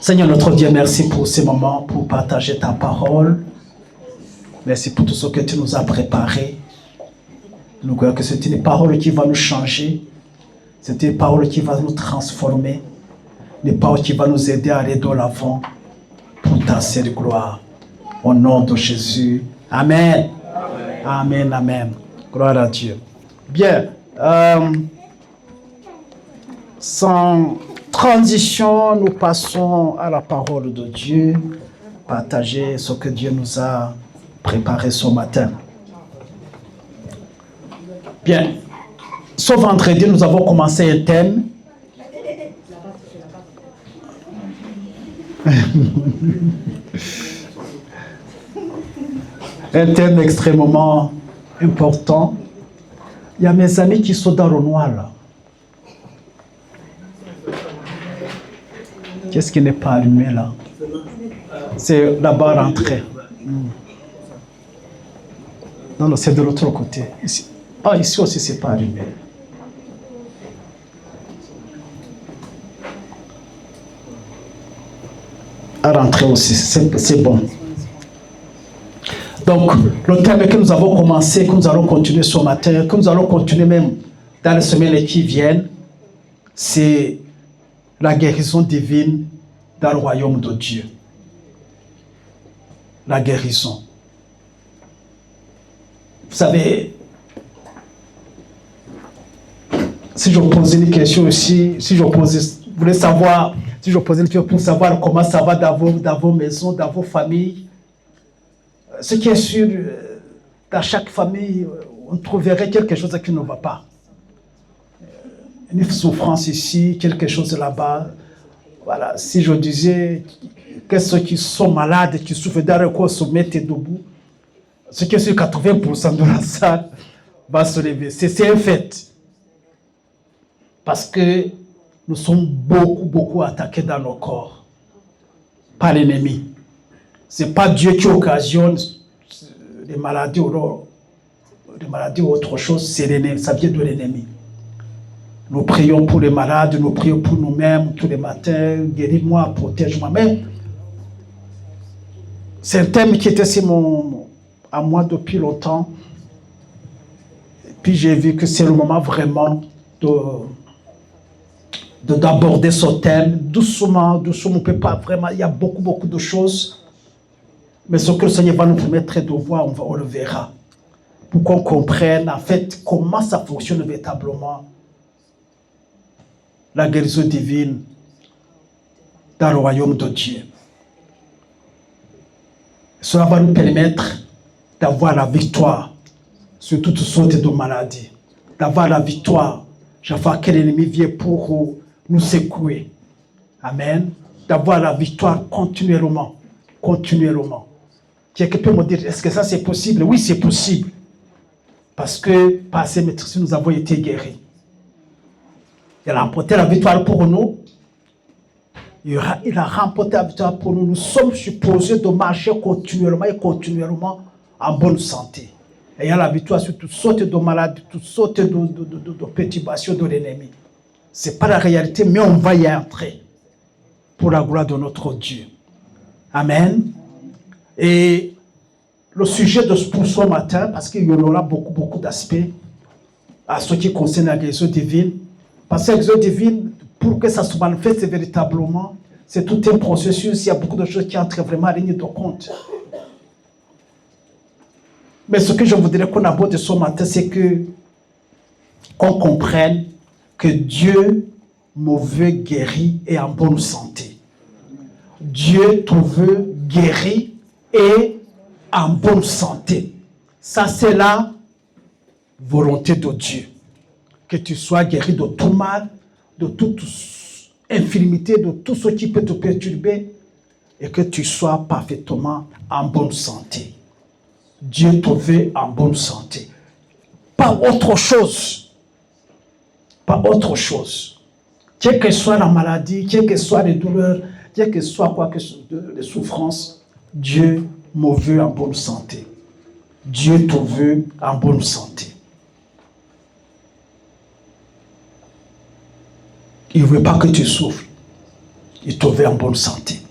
Seigneur notre Dieu, merci pour ces moments, pour partager ta parole. Merci pour tout ce que tu nous as préparé. Nous croyons que c'est une parole qui va nous changer. C'est une parole qui va nous transformer. Une parole qui va nous aider à aller de l'avant pour ta seule gloire. Au nom de Jésus. Amen. Amen. Amen. Amen. Gloire à Dieu. Bien. Sans transition, nous passons à la parole de Dieu. Partager ce que Dieu nous a préparé ce matin. Bien. Ce vendredi, nous avons commencé un thème. Un thème extrêmement important. Il y a mes amis qui sont dans le noir là. Qu'est-ce qui n'est pas allumé là? C'est là-bas rentré. Non, non, c'est de l'autre côté. Ici. Ah, ici aussi, c'est pas allumé. À rentrer aussi, c'est bon. Donc, le thème que nous avons commencé, que nous allons continuer ce matin, que nous allons continuer même dans les semaines qui viennent, c'est la guérison divine dans le royaume de Dieu. La guérison. Vous savez, si je posais une question aussi, vous voulez savoir, si je posais une question pour savoir comment ça va dans vos maisons, dans vos familles, ce qui est sûr, dans chaque famille, on trouverait quelque chose qui ne va pas. Une souffrance ici, quelque chose là-bas. Voilà, si je disais que ceux qui sont malades, qui souffrent d'un recours, se mettent debout, ce qui est sur 80% de la salle va se lever. C'est un fait. Parce que nous sommes beaucoup attaqués dans nos corps par l'ennemi. Ce n'est pas Dieu qui occasionne les maladies ou autre chose, c'est l'ennemi, ça vient de l'ennemi. Nous prions pour les malades, nous prions pour nous-mêmes tous les matins, guéris-moi, protège-moi. Mais c'est un thème qui était à moi depuis longtemps. Et puis j'ai vu que c'est le moment vraiment d'aborder ce thème doucement, on ne peut pas vraiment, il y a beaucoup de choses. Mais ce que le Seigneur va nous permettre de voir, on le verra. Pour qu'on comprenne en fait comment ça fonctionne véritablement. La guérison divine dans le royaume de Dieu. Cela va nous permettre d'avoir la victoire sur toutes sortes de maladies. D'avoir la victoire chaque fois que l'ennemi vient pour nous secouer. Amen. D'avoir la victoire continuellement. Quelqu'un peut me dire, est-ce que ça c'est possible? Oui, c'est possible. Parce que par ces maîtrises, nous avons été guéris. Il a remporté la victoire pour nous. Il a remporté la victoire pour nous. Nous sommes supposés de marcher continuellement en bonne santé. Ayant la victoire sur toutes sortes de maladies, toutes sortes de perturbations de l'ennemi. Ce n'est pas la réalité, mais on va y entrer pour la gloire de notre Dieu. Amen. Et le sujet pour ce matin, parce qu'il y en aura beaucoup d'aspects à ce qui concerne la guérison divine. Parce que la guérison divine, pour que ça se manifeste véritablement, c'est tout un processus. Il y a beaucoup de choses qui entrent vraiment en ligne de compte. Mais ce que je voudrais qu'on aborde ce matin, c'est qu'on comprenne que Dieu me veut guéri et en bonne santé. Dieu te veut guéri et en bonne santé. Ça, c'est la volonté de Dieu. Que tu sois guéri de tout mal, de toute infirmité, de tout ce qui peut te perturber, et que tu sois parfaitement en bonne santé. Dieu te veut en bonne santé. Pas autre chose. Pas autre chose. Quelle que soit la maladie, quelles que soient les douleurs, quelle que soit quoi que ce soit les souffrances, Dieu me veut en bonne santé. Dieu te veut en bonne santé. Il ne veut pas que tu souffres. et trouver en bonne santé.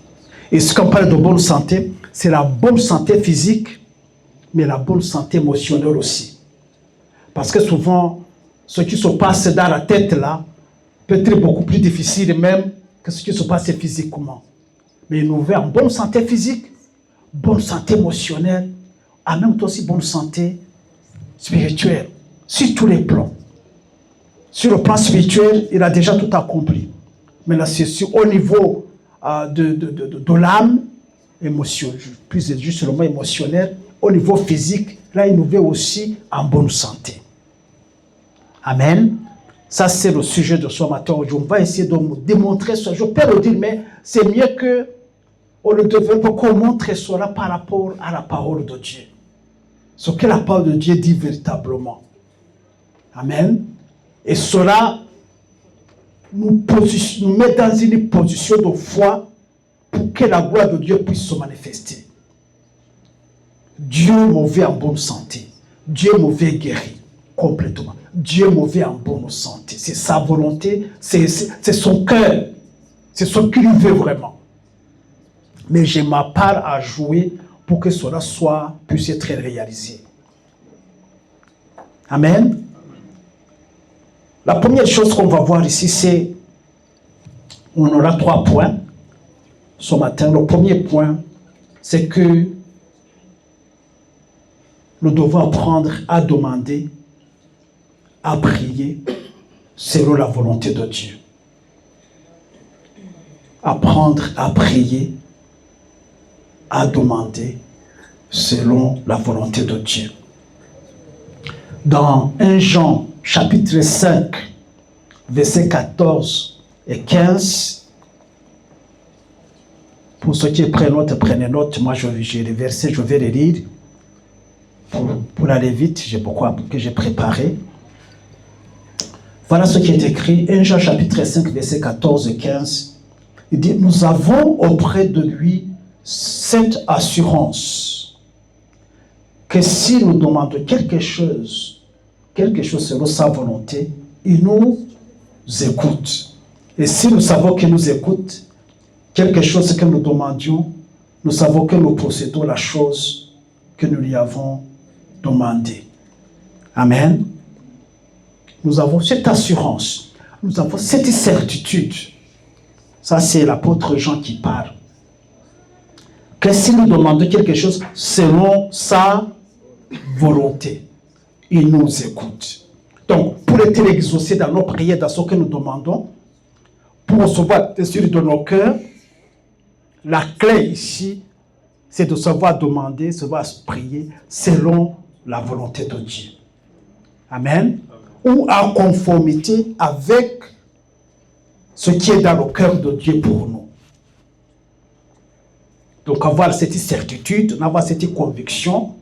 Et ce qu'on parle de bonne santé, c'est la bonne santé physique, mais la bonne santé émotionnelle aussi. Parce que souvent, ce qui se passe dans la tête là, peut être beaucoup plus difficile même que ce qui se passe physiquement. Mais nous voulons en bonne santé physique, bonne santé émotionnelle, en même temps aussi bonne santé spirituelle, sur tous les plans. Sur le plan spirituel, il a déjà tout accompli. Mais là, c'est au niveau de l'âme, émotion, plus juste sur le mot émotionnel, au niveau physique, là, il nous veut aussi en bonne santé. Amen. Ça, c'est le sujet de ce matin. On va essayer de démontrer ça. Je peux le dire, mais c'est mieux qu'on le développe, qu'on montre cela par rapport à la parole de Dieu. Ce que la parole de Dieu dit véritablement. Amen. Et cela nous met dans une position de foi pour que la gloire de Dieu puisse se manifester. Dieu me veut en bonne santé. Dieu me veut guéri complètement. Dieu me veut en bonne santé. C'est sa volonté, c'est son cœur. C'est ce qu'il veut vraiment. Mais j'ai ma part à jouer pour que cela puisse être réalisé. Amen. La première chose qu'on va voir ici, c'est, on aura 3 points ce matin. Le premier point, c'est que nous devons apprendre à demander, à prier selon la volonté de Dieu. Apprendre à prier, à demander selon la volonté de Dieu. Dans 1 Jean, chapitre 5, versets 14 et 15, pour ceux qui prennent note, prenez note. Moi, j'ai les versets, je vais les lire. Pour aller vite, j'ai beaucoup que j'ai préparé. Voilà ce qui est écrit, 1 Jean chapitre 5, versets 14 et 15. Il dit, nous avons auprès de lui cette assurance que si nous demandons quelque chose selon sa volonté, il nous écoute. Et si nous savons qu'il nous écoute, quelque chose que nous demandions, nous savons que nous possédons la chose que nous lui avons demandée. Amen. Nous avons cette assurance, nous avons cette certitude. Ça, c'est l'apôtre Jean qui parle. Que si nous demandons quelque chose selon sa volonté, il nous écoute. Donc, pour être exaucé dans nos prières, dans ce que nous demandons, pour recevoir dessus de nos cœurs, la clé ici, c'est de savoir demander, savoir prier selon la volonté de Dieu. Amen. Ou en conformité avec ce qui est dans le cœur de Dieu pour nous. Donc avoir cette certitude, avoir cette conviction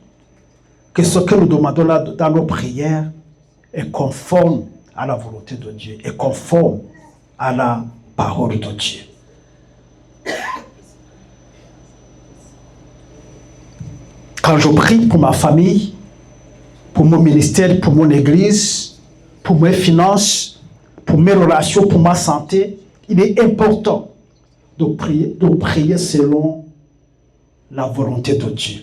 que ce que nous demandons là dans nos prières est conforme à la volonté de Dieu, est conforme à la parole de Dieu. Quand je prie pour ma famille, pour mon ministère, pour mon église, pour mes finances, pour mes relations, pour ma santé, il est important de prier selon la volonté de Dieu.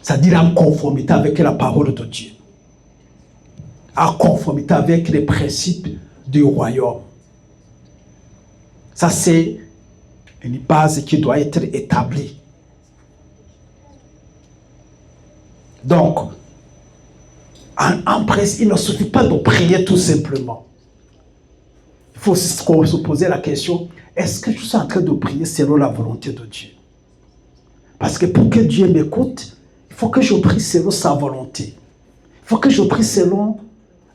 C'est-à-dire en conformité avec la parole de Dieu. En conformité avec les principes du royaume. Ça, c'est une base qui doit être établie. Donc, en principe, il ne suffit pas de prier tout simplement. Il faut se poser la question, est-ce que je suis en train de prier selon la volonté de Dieu? Parce que pour que Dieu m'écoute, il faut que je prie selon sa volonté. Il faut que je prie selon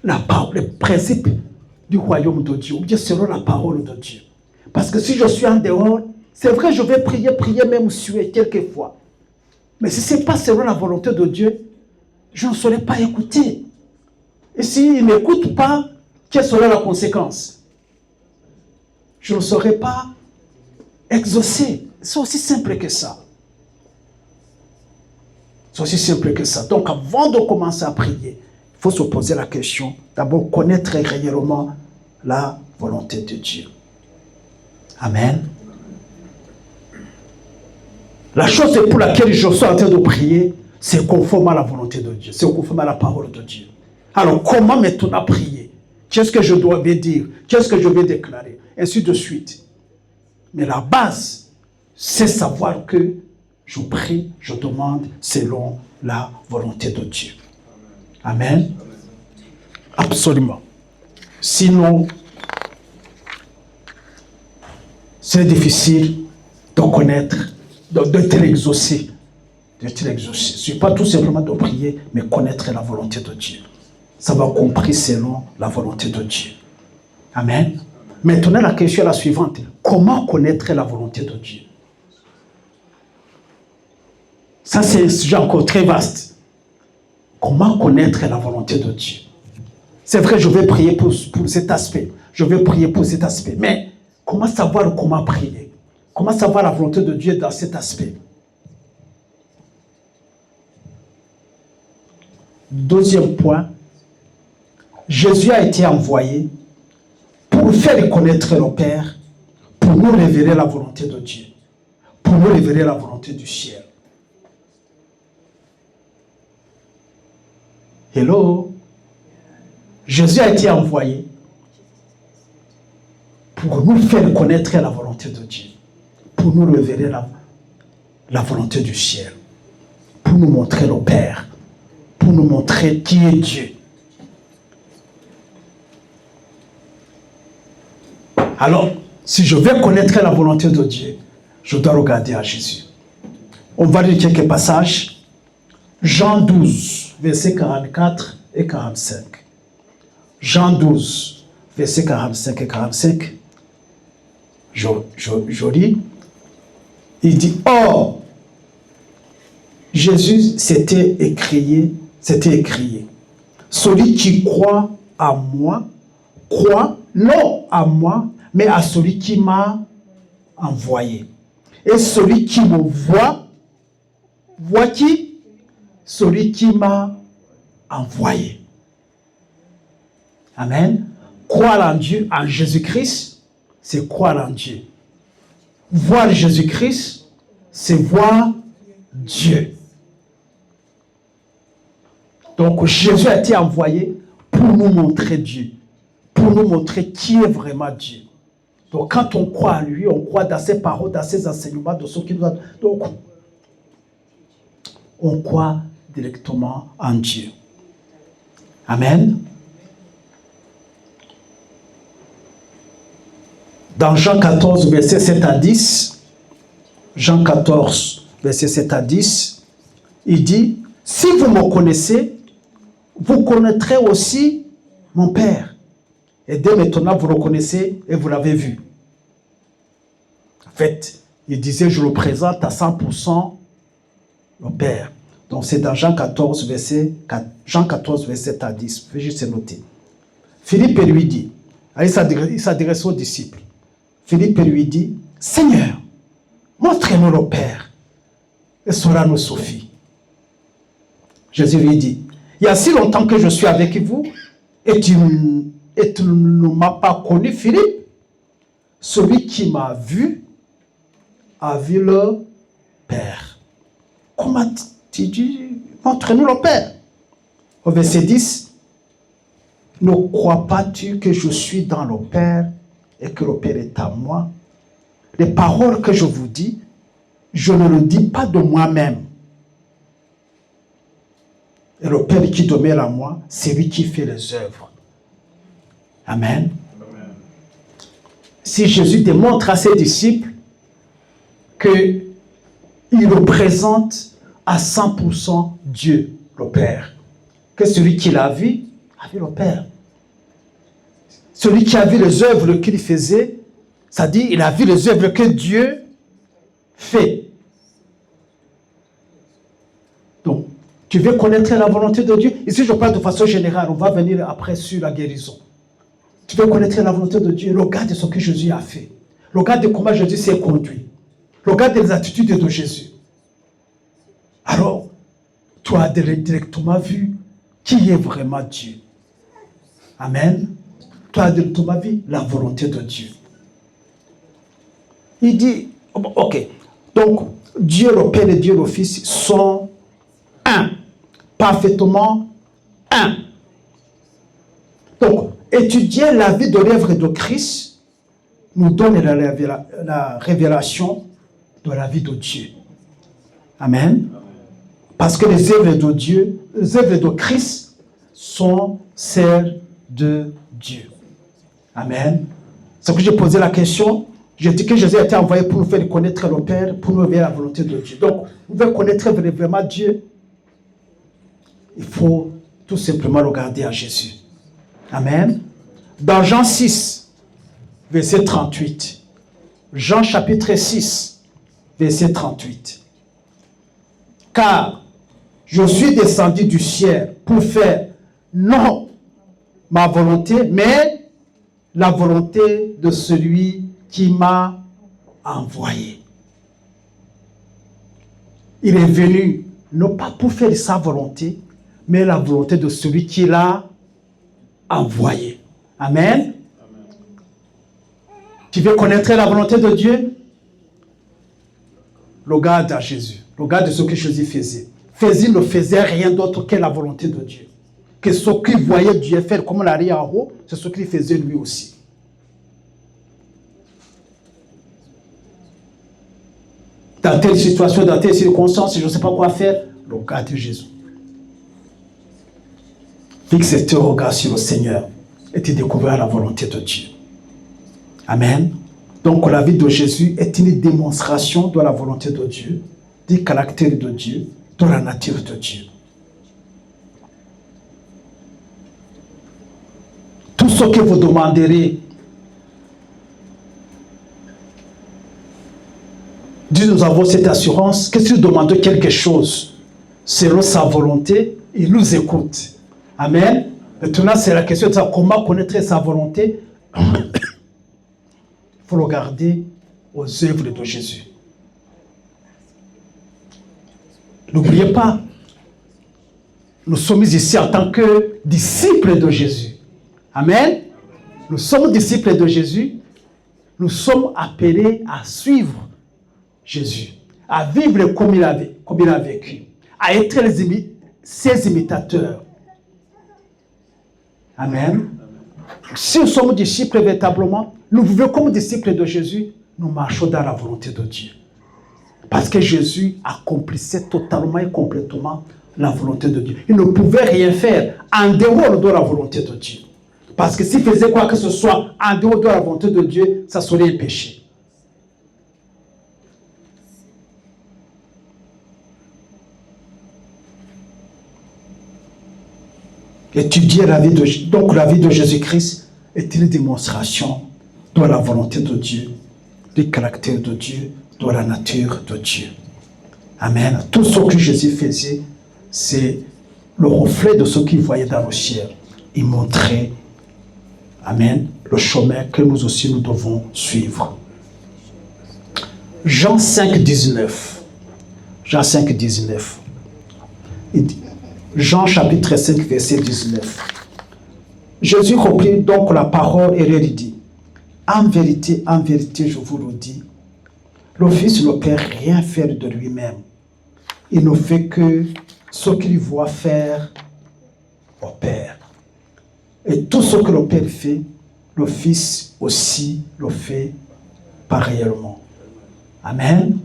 les principes du royaume de Dieu, ou bien selon la parole de Dieu. Parce que si je suis en dehors, c'est vrai, je vais prier même suer quelquefois. Mais si ce n'est pas selon la volonté de Dieu, je ne serai pas écouté. Et s'il ne m'écoute pas, quelle sera la conséquence? Je ne serai pas exaucé. C'est aussi simple que ça. C'est aussi simple que ça. Donc avant de commencer à prier, il faut se poser la question, d'abord connaître réellement la volonté de Dieu. Amen. La chose pour laquelle je suis en train de prier, c'est conforme à la volonté de Dieu, c'est conforme à la parole de Dieu. Alors, comment maintenant prier? Qu'est-ce que je dois dire? Qu'est-ce que je vais déclarer? Ainsi de suite. Mais la base, c'est savoir que je prie, je demande selon la volonté de Dieu. Amen. Absolument. Sinon, c'est difficile de connaître, de te l'exaucer. De te l'exaucer. Ce n'est pas tout simplement de prier, mais connaître la volonté de Dieu. Ça va compris selon la volonté de Dieu. Amen. Maintenant, la question est la suivante. Comment connaître la volonté de Dieu? Ça, c'est un sujet encore très vaste. Comment connaître la volonté de Dieu? C'est vrai, je vais prier pour cet aspect. Je vais prier pour cet aspect. Mais comment savoir comment prier? Comment savoir la volonté de Dieu dans cet aspect? Deuxième point, Jésus a été envoyé pour faire connaître le Père, pour nous révéler la volonté de Dieu, pour nous révéler la volonté du ciel. Hello? Jésus a été envoyé pour nous faire connaître la volonté de Dieu, pour nous révéler la volonté du ciel, pour nous montrer le Père, pour nous montrer qui est Dieu. Alors, si je veux connaître la volonté de Dieu, je dois regarder à Jésus. On va lire quelques passages. Jean 12, versets 44 et 45. Jean 12, versets 45 et 45. Je lis. Il dit, or, Jésus s'était écrié, celui qui croit à moi, croit non à moi, mais à celui qui m'a envoyé. Et celui qui me voit qui? Celui qui m'a envoyé. Amen. Croire en Dieu, en Jésus-Christ, c'est croire en Dieu. Voir Jésus-Christ, c'est voir Dieu. Donc Jésus a été envoyé pour nous montrer Dieu, pour nous montrer qui est vraiment Dieu. Donc quand on croit à lui, on croit dans ses paroles, dans ses enseignements, dans ce qu'il nous a... Donc on croit directement en Dieu. Amen. Dans Jean 14, verset 7 à 10, Jean 14, verset 7 à 10, il dit, si vous me connaissez, vous connaîtrez aussi mon Père. Et dès maintenant, vous le connaissez et vous l'avez vu. En fait, il disait, je le présente à 100% le Père. Donc c'est dans Jean 14, verset 7 à 10. Je vais juste noter. Philippe lui dit, il s'adresse aux disciples. Philippe lui dit, Seigneur, montrez-nous le Père et cela nous suffit. Jésus lui dit, il y a si longtemps que je suis avec vous et tu ne m'as pas connu, Philippe. Celui qui m'a vu a vu le Père. Comment tu dis, montre-nous le Père? Au verset 10, ne crois pas-tu que je suis dans le Père et que le Père est à moi? Les paroles que je vous dis, je ne le dis pas de moi-même. Et le Père qui demeure à moi, c'est lui qui fait les œuvres. Amen. Amen. Si Jésus démontre à ses disciples qu'il représente à 100% Dieu, le Père, que celui qui l'a vu, a vu le Père. Celui qui a vu les œuvres qu'il faisait, c'est-à-dire il a vu les œuvres que Dieu fait. Donc, tu veux connaître la volonté de Dieu? Ici, je parle de façon générale. On va venir après sur la guérison. Tu veux connaître la volonté de Dieu? Regarde ce que Jésus a fait. Regarde comment Jésus s'est conduit. Regarde les attitudes de Jésus. Alors, tu as directement vu qui est vraiment Dieu. Amen. Tu as directement vu la volonté de Dieu. Il dit, ok, donc Dieu le Père et Dieu le Fils sont un, parfaitement un. Donc, étudier la vie de l'œuvre de Christ nous donne la révélation de la vie de Dieu. Amen. Parce que les œuvres de Dieu, les œuvres de Christ sont celles de Dieu. Amen. C'est que j'ai posé la question. Je dis que Jésus a été envoyé pour nous faire connaître le Père, pour nous révéler la volonté de Dieu. Donc, vous voulez connaître vraiment Dieu, il faut tout simplement regarder à Jésus. Amen. Dans Jean 6, verset 38. Jean chapitre 6, verset 38. Car je suis descendu du ciel pour faire non ma volonté, mais la volonté de celui qui m'a envoyé. Il est venu non pas pour faire sa volonté, mais la volonté de celui qui l'a envoyé. Amen. Amen. Tu veux connaître la volonté de Dieu? Regarde à Jésus. Regarde ce que Jésus faisait. Jésus ne faisait rien d'autre que la volonté de Dieu. Que ce qu'il voyait Dieu faire comme on arrive en haut, c'est ce qu'il faisait lui aussi. Dans telle situation, dans telle circonstance, je ne sais pas quoi faire, regarde Jésus. Fixe tes regards sur le Seigneur et tu découvriras la volonté de Dieu. Amen. Donc la vie de Jésus est une démonstration de la volonté de Dieu, du caractère de Dieu, de la nature de Dieu. Tout ce que vous demanderez, Dieu, nous avons cette assurance que si nous demandons quelque chose selon sa volonté, il nous écoute. Amen. Maintenant, c'est la question de savoir comment connaître sa volonté. Il faut regarder aux œuvres de Jésus. N'oubliez pas, nous sommes ici en tant que disciples de Jésus. Amen. Nous sommes disciples de Jésus. Nous sommes appelés à suivre Jésus, à vivre comme il a vécu, à être ses imitateurs. Amen. Si nous sommes disciples véritablement, nous vivons comme disciples de Jésus, nous marchons dans la volonté de Dieu. Parce que Jésus accomplissait totalement et complètement la volonté de Dieu. Il ne pouvait rien faire en dehors de la volonté de Dieu. Parce que s'il faisait quoi que ce soit en dehors de la volonté de Dieu, ça serait un péché. Étudier la vie de, donc la vie de Jésus-Christ est une démonstration de la volonté de Dieu, du caractère de Dieu, de la nature de Dieu. Amen. Tout ce que Jésus faisait, c'est le reflet de ce qu'il voyait dans le ciel. Il montrait, amen, le chemin que nous aussi nous devons suivre. Jean 5, 19. Jean 5, 19. Il dit, Jean chapitre 5, verset 19. Jésus reprit donc la parole et leur dit, en vérité, je vous le dis, le Fils ne peut rien faire de lui-même. Il ne fait que ce qu'il voit faire au Père. Et tout ce que le Père fait, le Fils aussi le fait pareillement. Amen.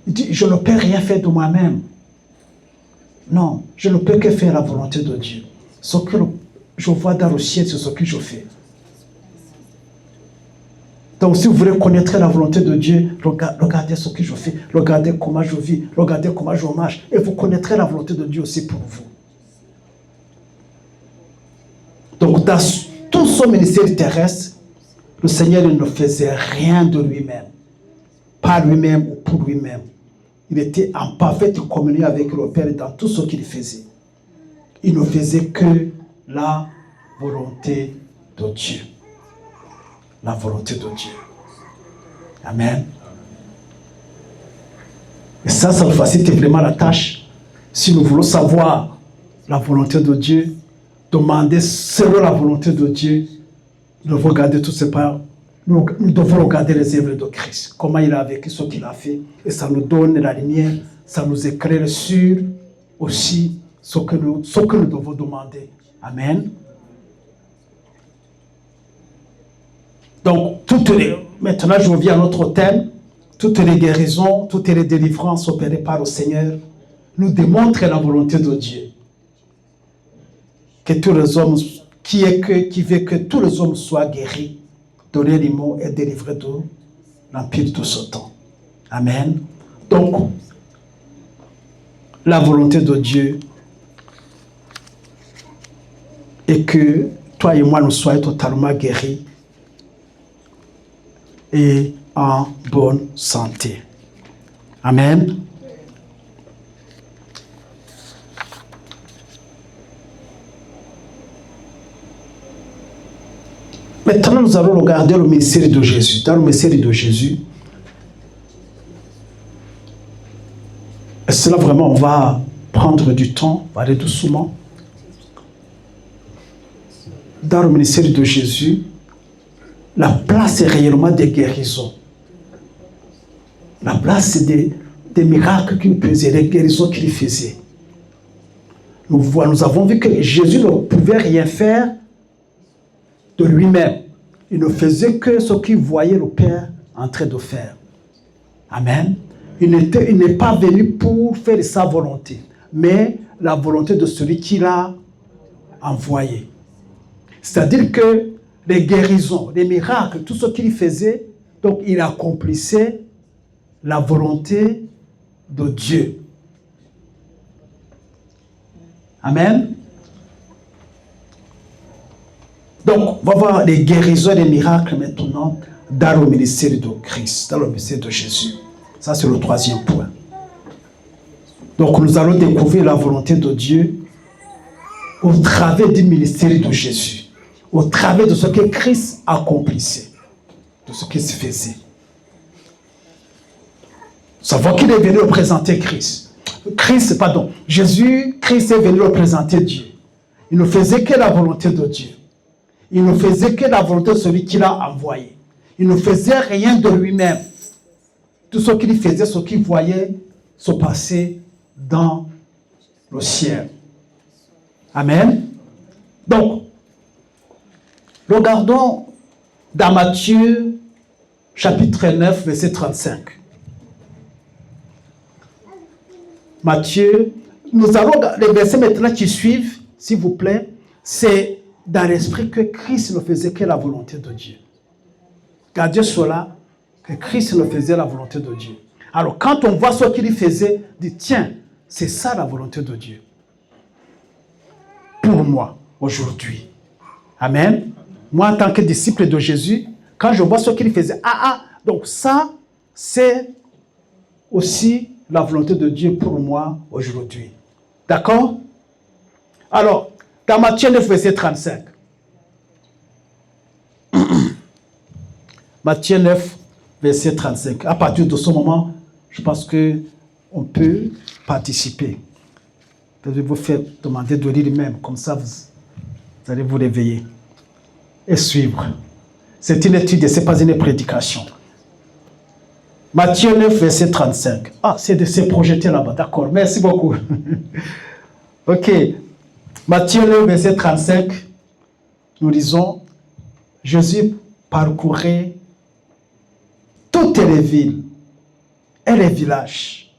Il dit, je ne peux rien faire de moi-même. Non, je ne peux que faire la volonté de Dieu. Ce que je vois dans le ciel, c'est ce que je fais. Donc si vous voulez connaître la volonté de Dieu, regardez ce que je fais, regardez comment je vis, regardez comment je marche, et vous connaîtrez la volonté de Dieu aussi pour vous. Donc dans tout son ministère terrestre, le Seigneur ne faisait rien de lui-même. Pas lui-même ou pour lui-même. Il était en parfaite communion avec le Père dans tout ce qu'il faisait. Il ne faisait que la volonté de Dieu. La volonté de Dieu. Amen. Et ça nous facilite vraiment la tâche. Si nous voulons savoir la volonté de Dieu, demander selon la volonté de Dieu, ne regardez tout simplement nous devons regarder les œuvres de Christ, comment il a vécu ce qu'il a fait, et ça nous donne la lumière, ça nous éclaire sur aussi ce que nous devons demander. Amen. Donc, maintenant je reviens à notre thème. Toutes les guérisons, toutes les délivrances opérées par le Seigneur nous démontrent la volonté de Dieu. Que tous les hommes, qui veut que tous les hommes soient guéris, donnés les mots et délivrés de l'empire de Satan. Amen. Donc, la volonté de Dieu est que toi et moi nous soyons totalement guéris et en bonne santé. Amen. Maintenant, nous allons regarder le ministère de Jésus. Dans le ministère de Jésus, et cela vraiment, on va prendre du temps, on va aller doucement. Dans le ministère de Jésus, la place est réellement des guérisons. La place des miracles qu'il faisait, les guérisons qu'il faisait. Nous avons vu que Jésus ne pouvait rien faire de lui-même. Il ne faisait que ce qu'il voyait le Père en train de faire. Amen. Il n'est pas venu pour faire sa volonté, mais la volonté de celui qui l'a envoyé. C'est-à-dire que les guérisons, les miracles, tout ce qu'il faisait, donc il accomplissait la volonté de Dieu. Amen. Donc, on va voir les guérisons et les miracles maintenant dans le ministère de Christ, dans le ministère de Jésus. Ça, c'est le troisième point. Donc, nous allons découvrir la volonté de Dieu au travers du ministère de Jésus, au travers de ce que Christ accomplissait, de ce qu'il se faisait. Savoir qu'il est venu représenter Christ. Christ est venu représenter Dieu. Il ne faisait que la volonté de Dieu. Il ne faisait que la volonté de celui qui l'a envoyé. Il ne faisait rien de lui-même. Tout ce qu'il faisait, ce qu'il voyait se passer dans le ciel. Amen. Donc, regardons dans Matthieu, chapitre 9, verset 35. Matthieu, nous allons, les versets maintenant qui suivent, s'il vous plaît, c'est dans l'esprit que Christ ne faisait que la volonté de Dieu. Gardez cela, que Christ ne faisait la volonté de Dieu. Alors, quand on voit ce qu'il faisait, on dit, tiens, c'est ça la volonté de Dieu. Pour moi, aujourd'hui. Amen. Moi, en tant que disciple de Jésus, quand je vois ce qu'il faisait, donc ça, c'est aussi la volonté de Dieu pour moi aujourd'hui. D'accord? Alors, dans Matthieu 9, verset 35. Matthieu 9, verset 35. À partir de ce moment, je pense qu'on peut participer. Je vais vous faire demander de lire même, comme ça vous allez vous réveiller et suivre. C'est une étude, ce n'est pas une prédication. Matthieu 9, verset 35. C'est de se projeter là-bas, d'accord. Merci beaucoup. Ok. Matthieu 9, verset 35. Nous lisons, Jésus parcourait toutes les villes et les villages,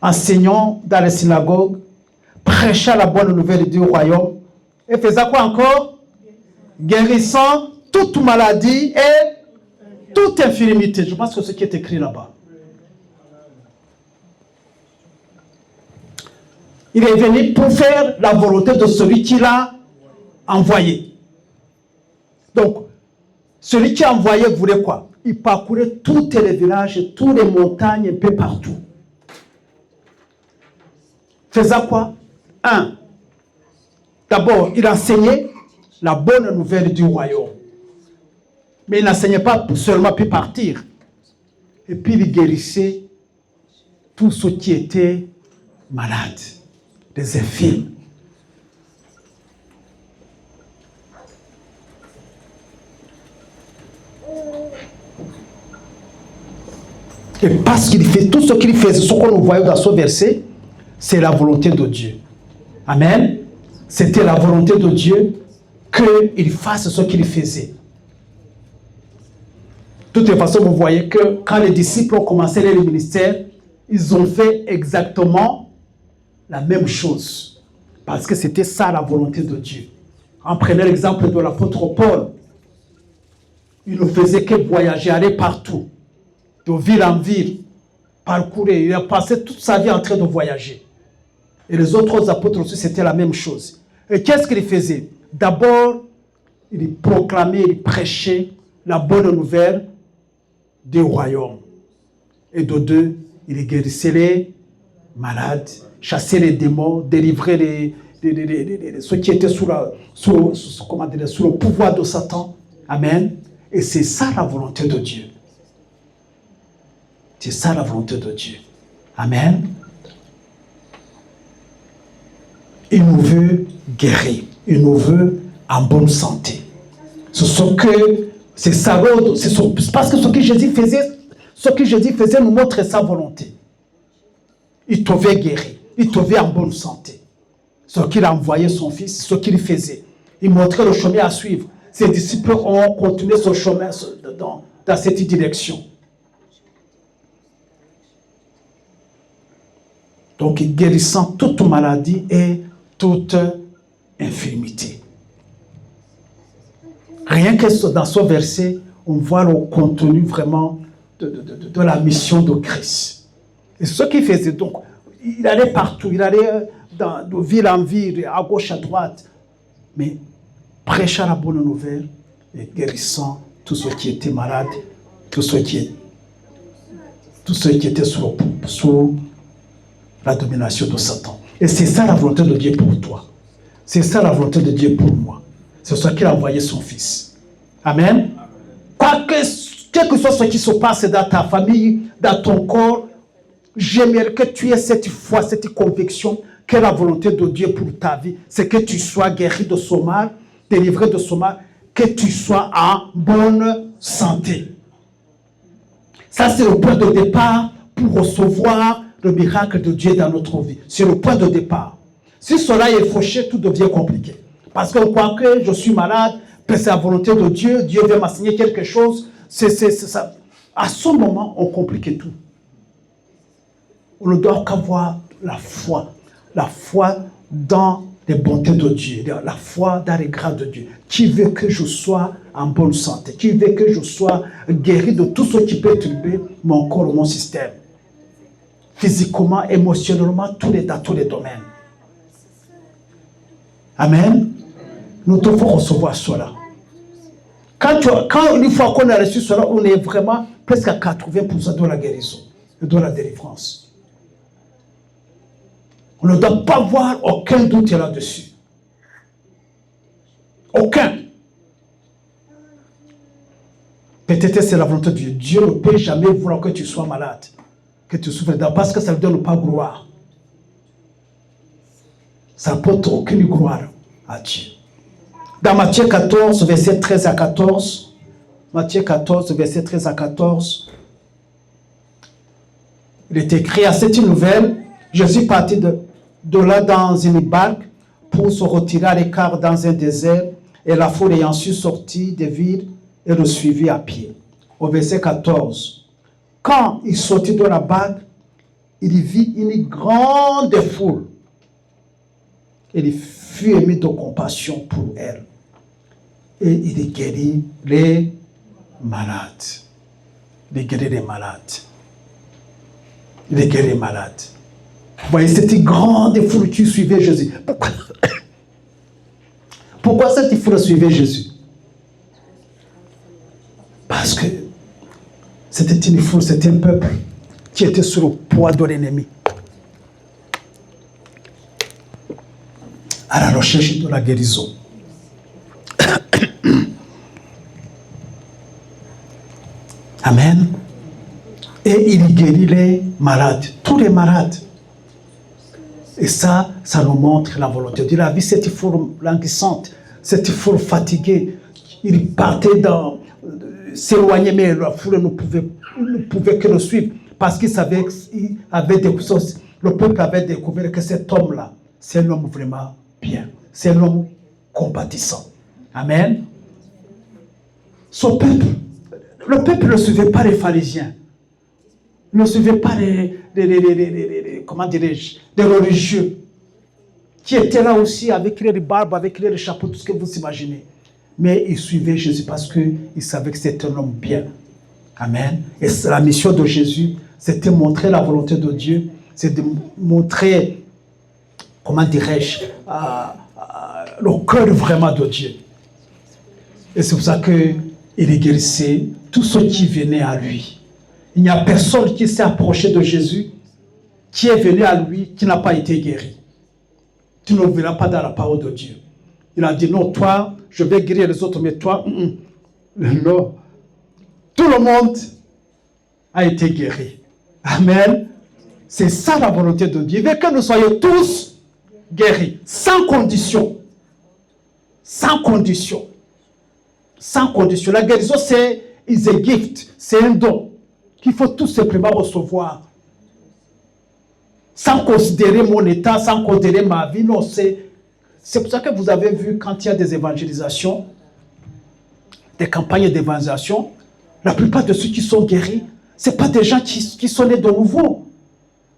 enseignant dans les synagogues, prêchant la bonne nouvelle du royaume, et faisant quoi encore? Guérissant toute maladie et toute infirmité. Je pense que c'est ce qui est écrit là-bas. Il est venu pour faire la volonté de celui qui l'a envoyé. Donc, celui qui a envoyé voulait quoi? Il parcourait tous les villages, toutes les montagnes, un peu partout. Faisant quoi? D'abord, il enseignait la bonne nouvelle du royaume. Mais il n'enseignait pas seulement puis partir. Et puis il guérissait tous ceux qui étaient malades, les infirmes. Et parce qu'il fait tout ce qu'il faisait, ce qu'on voyait dans ce verset, c'est la volonté de Dieu. Amen. C'était la volonté de Dieu qu'il fasse ce qu'il faisait. De toute façon, vous voyez que quand les disciples ont commencé leur ministère, ils ont fait exactement la même chose. Parce que c'était ça la volonté de Dieu. En prenant l'exemple de l'apôtre Paul, il ne faisait que voyager, aller partout, de ville en ville, parcourir. Il a passé toute sa vie en train de voyager. Et les autres apôtres aussi, c'était la même chose. Et qu'est-ce qu'il faisait? D'abord, il proclamait, il prêchait la bonne nouvelle du royaume. Et de deux, il guérissait les malades, chassait les démons, délivrait ceux qui étaient sous le pouvoir de Satan. Amen. Et c'est ça la volonté de Dieu. C'est ça la volonté de Dieu. Amen. Il nous veut guérir. Il nous veut en bonne santé. C'est parce que ce que Jésus faisait nous montre sa volonté. Il te veut guérir. Il te veut en bonne santé. Ce qu'il a envoyé son fils, ce qu'il faisait. Il montrait le chemin à suivre. Ses disciples ont continué ce chemin dans cette direction. Donc, guérissant toute maladie et toute infirmité. Rien que dans ce verset, on voit le contenu vraiment de la mission de Christ. Et ce qu'il faisait, donc, il allait partout, il allait de ville en ville, à gauche, à droite, mais prêchant la bonne nouvelle et guérissant tous ceux qui étaient malades, tous ceux qui étaient sous la domination de Satan. Et c'est ça la volonté de Dieu pour toi. C'est ça la volonté de Dieu pour moi. C'est ce qu'il a envoyé son fils. Amen. Quel que soit ce qui se passe dans ta famille, dans ton corps, j'aimerais que tu aies cette foi, cette conviction que la volonté de Dieu pour ta vie, c'est que tu sois guéri de ce mal, délivré de ce mal, que tu sois en bonne santé. Ça, c'est le point de départ pour recevoir le miracle de Dieu dans notre vie. C'est le point de départ. Si cela est fauché, tout devient compliqué. Parce qu'on croit que je suis malade, que c'est la volonté de Dieu, Dieu veut m'enseigner quelque chose. C'est ça. À ce moment, on complique tout. On ne doit qu'avoir la foi dans les bontés de Dieu, la foi dans les grâces de Dieu. Qui veut que je sois en bonne santé, qui veut que je sois guéri de tout ce qui peut perturber mon corps, mon système. Physiquement, émotionnellement, dans tous les domaines. Amen. Nous devons recevoir cela. Quand une fois qu'on a reçu cela, on est vraiment presque à 80% de la guérison et de la délivrance. On ne doit pas avoir aucun doute là-dessus. Aucun. Peut-être c'est la volonté de Dieu. Dieu ne peut jamais vouloir que tu sois malade, que tu souffres d'abord, parce que ça ne donne pas gloire. Ça n'apporte aucune gloire à Dieu. Dans Matthieu 14, verset 13 à 14, Matthieu 14, verset 13 à 14, il est écrit à cette nouvelle, Jésus partit de là dans une barque pour se retirer à l'écart dans un désert, et la foule ayant su sortir des villes et le suivit à pied. Au verset 14, quand il sortit de la barque, il vit une grande foule. Il fut ému de compassion pour elle. Et il guérit les malades. Il guérit les malades. Il guérit les malades. Vous voyez, c'était une grande foule qui suivait Jésus. Pourquoi cette foule suivait Jésus? Parce que c'était une foule, c'était un peuple qui était sous le poids de l'ennemi. À la recherche de la guérison. Amen. Et il guérit les malades, tous les malades. Et ça nous montre la volonté de Dieu. Il a vu cette foule languissante, cette foule fatiguée. Il partait s'éloigner, mais la foule ne pouvait que le suivre. Parce qu'il savait qu'il avait découvert, le peuple avait découvert que cet homme-là, c'est un homme vraiment bien. C'est un homme compatissant. Amen. Son peuple, le peuple ne suivait pas les pharisiens. Ne suivait pas comment dirais-je, les religieux, qui étaient là aussi avec les barbes, avec les chapeaux, tout ce que vous imaginez. Mais ils suivaient Jésus parce qu'ils savaient que c'était un homme bien. Amen. Et la mission de Jésus, c'était de montrer la volonté de Dieu, c'est de montrer, comment dirais-je, le cœur vraiment de Dieu. Et c'est pour ça qu'il guérissait tous ceux qui venaient à lui. Il n'y a personne qui s'est approché de Jésus, qui est venu à lui, qui n'a pas été guéri. Tu ne le verras pas dans la parole de Dieu. Il a dit, non, toi, je vais guérir les autres, mais toi, non. Tout le monde a été guéri. Amen. C'est ça la volonté de Dieu. Il veut que nous soyons tous guéris, sans condition. Sans condition. Sans condition. La guérison, c'est a gift, c'est un don qu'il faut tout simplement recevoir. Sans considérer mon état, sans considérer ma vie. Non, c'est pour ça que vous avez vu quand il y a des évangélisations, des campagnes d'évangélisation, la plupart de ceux qui sont guéris, ce n'est pas des gens qui sont nés de nouveau.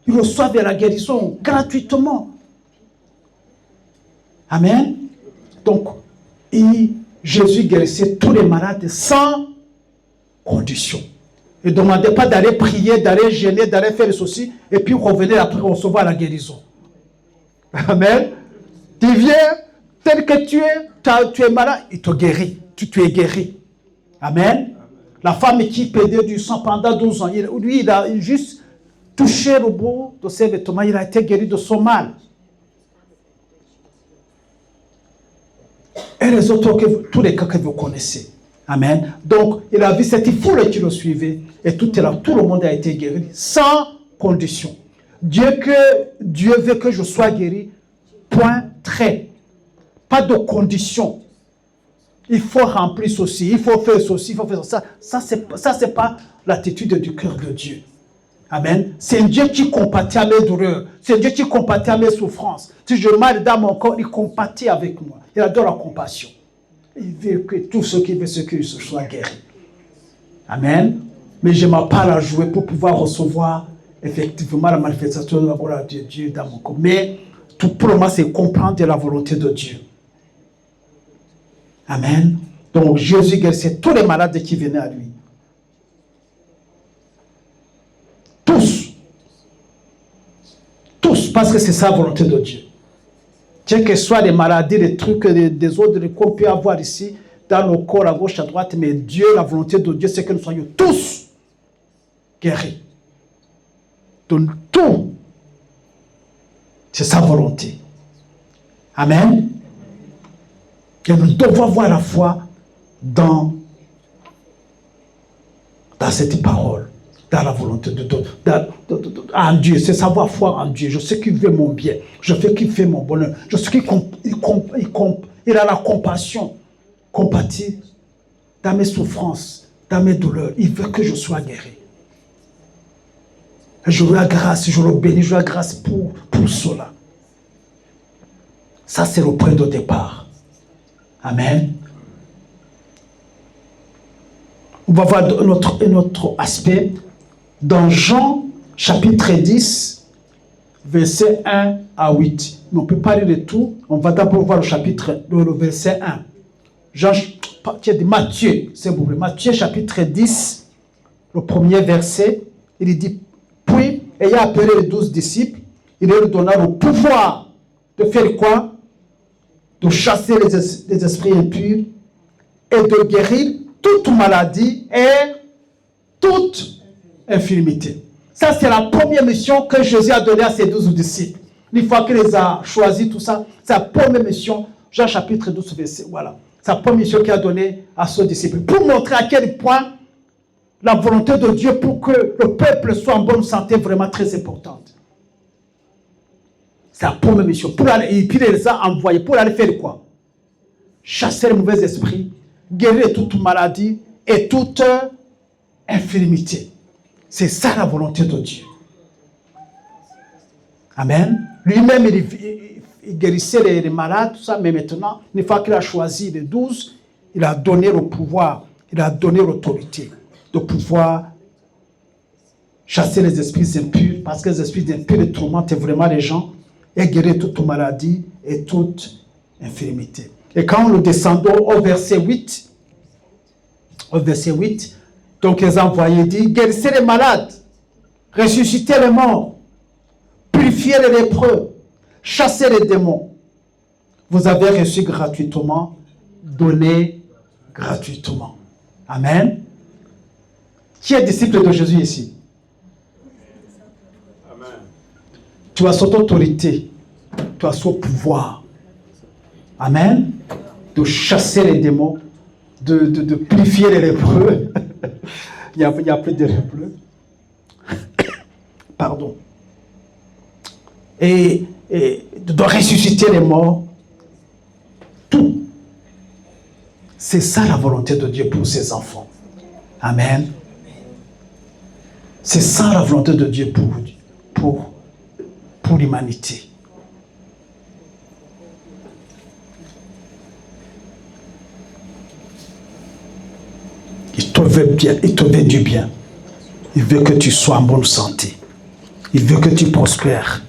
Ils reçoivent la guérison gratuitement. Amen. Donc, Jésus guérissait tous les malades sans condition. Il ne demandait pas d'aller prier, d'aller gêner, d'aller faire ceci, et puis revenir après recevoir la guérison. Amen. Tu viens, tel que tu es malade, il te guérit. Tu es guéri. Amen. La femme qui perdait du sang pendant 12 ans, lui, il a juste touché le bout de ses vêtements, il a été guéri de son mal. Et les autres, tous les cas que vous connaissez. Amen. Donc, il a vu cette foule qui le suivait. Et tout le monde a été guéri sans condition. Dieu veut que je sois guéri. Point, trait. Pas de condition. Il faut remplir ceci, il faut faire ceci, il faut faire ça. Ça, c'est pas l'attitude du cœur de Dieu. Amen. C'est un Dieu qui compatit à mes douleurs. C'est un Dieu qui compatit à mes souffrances. Si je mal dans mon corps, il compatit avec moi. Il adore la compassion. Il veut que tous ceux qui veulent que je sois guéri. Amen. Mais je n'ai pas à jouer pour pouvoir recevoir effectivement la manifestation de la gloire de Dieu dans mon corps. Mais tout pour moi, c'est comprendre la volonté de Dieu. Amen. Donc Jésus guérissait tous les malades qui venaient à lui. Tous. Tous, parce que c'est sa volonté de Dieu. Quelles que soient les maladies, les trucs, des autres qu'on peut avoir ici, dans nos corps, à gauche, à droite, mais Dieu, la volonté de Dieu, c'est que nous soyons tous guéris. Donc tout, c'est sa volonté. Amen. Et nous devons avoir la foi dans cette parole, dans la volonté de Dieu, en Dieu. C'est savoir foi en Dieu. Je sais qu'il veut mon bien. Je sais qu'il fait mon bonheur. Je sais qu'il a la compassion, compatit dans mes souffrances, dans mes douleurs. Il veut que je sois guéri. Et je veux la grâce, je le bénis, je veux la grâce pour cela. Ça, c'est le point de départ. Amen. On va voir un autre aspect. Dans Jean, chapitre 10, versets 1 à 8. Mais on peut parler de tout. On va d'abord voir le verset 1. Matthieu, s'il vous plaît. Matthieu, chapitre 10, le premier verset. Il dit, puis, ayant appelé les 12 disciples, il leur donna le pouvoir de faire quoi? De chasser les esprits impurs et de guérir toute maladie et toute infirmité. Ça, c'est la première mission que Jésus a donnée à ses 12 disciples. Une fois qu'il les a choisis, tout ça, c'est la première mission, Jean chapitre 12, verset, voilà. C'est la première mission qu'il a donnée à ses disciples. Pour montrer à quel point la volonté de Dieu pour que le peuple soit en bonne santé est vraiment très importante. C'est la première mission. Et puis il les a envoyés pour aller faire quoi? Chasser les mauvais esprits, guérir toute maladie et toute infirmité. C'est ça la volonté de Dieu. Amen. Lui-même, il guérissait les malades, tout ça, mais maintenant, une fois qu'il a choisi les 12, il a donné le pouvoir, il a donné l'autorité de pouvoir chasser les esprits impurs, parce que les esprits impurs les tourmentent vraiment les gens et guérir toute maladie et toute infirmité. Et quand nous descendons au verset 8, donc les envoyés disent, guérissez les malades, ressuscitez les morts, purifiez les lépreux, chassez les démons. Vous avez reçu gratuitement, donnez gratuitement. Amen. Qui est disciple de Jésus ici? Amen. Tu as cette autorité, tu as ce pouvoir. Amen. De chasser les démons, de purifier les lépreux. il y a plus de lépreux. Pardon. Et de ressusciter les morts. Tout. C'est ça la volonté de Dieu pour ses enfants. Amen. C'est ça la volonté de Dieu pour l'humanité. Il te veut bien, il te veut du bien. Il veut que tu sois en bonne santé. Il veut que tu prospères.